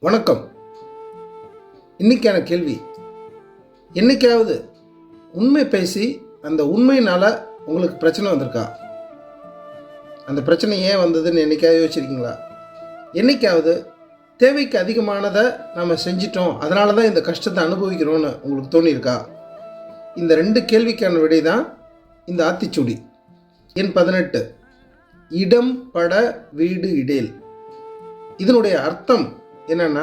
வணக்கம். இன்னைக்கான கேள்வி, என்னைக்காவது உண்மை பேசி அந்த உண்மையினால் உங்களுக்கு பிரச்சனை வந்திருக்கா? அந்த பிரச்சனை ஏன் வந்ததுன்னு என்னைக்காவது யோசிச்சிருக்கீங்களா? என்னைக்காவது தேவைக்கு அதிகமானதை நம்ம செஞ்சிட்டோம், அதனால தான் இந்த கஷ்டத்தை அனுபவிக்கிறோன்னு உங்களுக்கு தோணியிருக்கா? இந்த 2 கேள்விக்கான விடை தான் இந்த ஆத்திச்சூடி. எண் 18, இடம் பட வீடு இடேல். இதனுடைய அர்த்தம் என்னன்னா,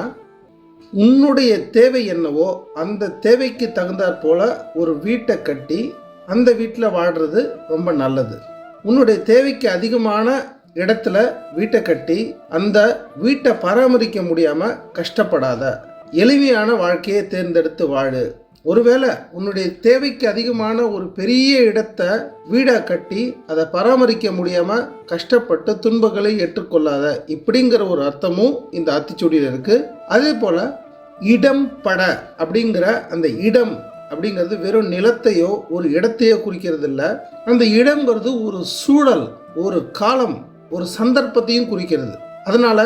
உன்னுடைய தேவை என்னவோ அந்த தேவைக்கு தகுந்தாற் போல ஒரு வீட்டை கட்டி அந்த வீட்டில் வாழ்கிறது ரொம்ப நல்லது. உன்னுடைய தேவைக்கு அதிகமான இடத்துல வீட்டை கட்டி அந்த வீட்டை பராமரிக்க முடியாமல் கஷ்டப்படாத, எளிமையான வாழ்க்கையை தேர்ந்தெடுத்து வாழு. ஒருவேளை உன்னுடைய தேவைக்கு அதிகமான ஒரு பெரிய இடத்தை வீடாக கட்டி அதை பராமரிக்க முடியாமல் கஷ்டப்பட்டு துன்பங்களை ஏற்றுக்கொள்ளாத, இப்படிங்கிற ஒரு அர்த்தமும் இந்த ஆத்திச்சூடியில் இருக்குது. அதே போல் இடம் பட அப்படிங்கிற அந்த இடம் அப்படிங்கிறது வெறும் நிலத்தையோ ஒரு இடத்தையோ குறிக்கிறது இல்லை. அந்த இடம்ங்கிறது ஒரு சூழல், ஒரு காலம், ஒரு சந்தர்ப்பத்தையும் குறிக்கிறது. அதனால்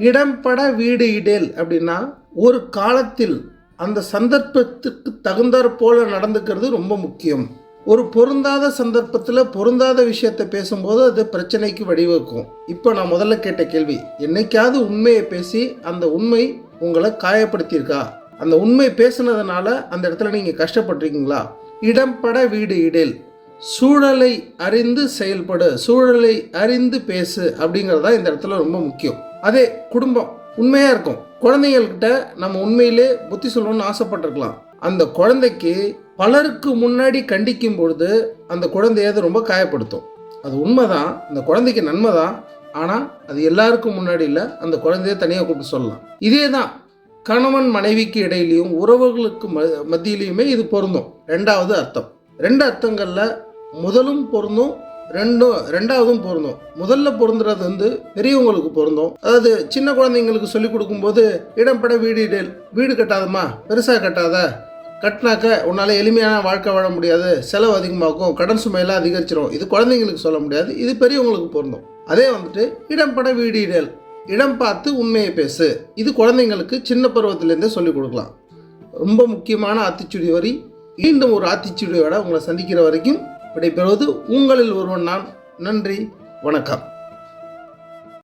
இடம்பட வீடு இடேல் அப்படின்னா ஒரு காலத்தில் அந்த சந்தர்ப்பத்துக்கு தகுந்தாற் போல நடந்துக்கிறது ரொம்ப முக்கியம். ஒரு பொருந்தாத சந்தர்ப்பத்தில் பொருந்தாத விஷயத்தை பேசும்போது அது பிரச்சனைக்கு வழிவகுக்கும். இப்போ நான் முதல்ல கேட்ட கேள்வி, என்னைக்காவது உண்மையை பேசி அந்த உண்மை உங்களை காயப்படுத்தியிருக்கா? அந்த உண்மை பேசுனதுனால அந்த இடத்துல நீங்கள் கஷ்டப்பட்டிருக்கீங்களா? இடம்பட வீடு இடேல், சூழலை அறிந்து செயல்படு, சூழலை அறிந்து பேசு அப்படிங்கிறதா இந்த இடத்துல ரொம்ப முக்கியம். அதே குடும்பம் உண்மையாக இருக்கும். குழந்தைங்கள்கிட்ட நம்ம உண்மையிலே புத்தி சொல்லணும்னு ஆசைப்பட்டிருக்கலாம். அந்த குழந்தைக்கு பலருக்கு முன்னாடி கண்டிக்கும் பொழுது அந்த குழந்தைய அது ரொம்ப காயப்படுத்தும். அது உண்மைதான், அந்த குழந்தைக்கு நன்மை தான். ஆனால் அது எல்லாருக்கும் முன்னாடி இல்லை, அந்த குழந்தைய தனியாக கூப்பிட்டு சொல்லலாம். இதே தான் கணவன் மனைவிக்கு இடையிலையும் உறவுகளுக்கு மத்தியிலையுமே இது பொருந்தும். 2வது அர்த்தம். 2 அர்த்தங்களில் முதலும் பொருந்தும், ரெண்டாவதும் பொருந்தும். முதல்ல பொருந்துறது பெரியவங்களுக்கு பொருந்தும். அதாவது சின்ன குழந்தைங்களுக்கு சொல்லிக் கொடுக்கும்போது இடம்பட வீடு இடேல், வீடு கட்டாதம்மா, பெருசாக கட்டாத, கட்டினாக்க உன்னால் எளிமையான வாழ்க்கை வாழ முடியாது, செலவு அதிகமாகும், கடன் சுமையெல்லாம் அதிகரிச்சிடும். இது குழந்தைங்களுக்கு சொல்ல முடியாது, இது பெரியவங்களுக்கு பொருந்தும். அதே இடம்பட வீடு இடேல், இடம் பார்த்து உண்மையை பேசு, இது குழந்தைங்களுக்கு சின்ன பருவத்திலேருந்தே சொல்லிக் கொடுக்கலாம். ரொம்ப முக்கியமான ஆத்திச்சூடி வரி. மீண்டும் ஒரு ஆத்திச்சூடியோட உங்களை சந்திக்கிற வரைக்கும் விடைபெறுவது உங்களில் ஒருவன் நான். நன்றி, வணக்கம்.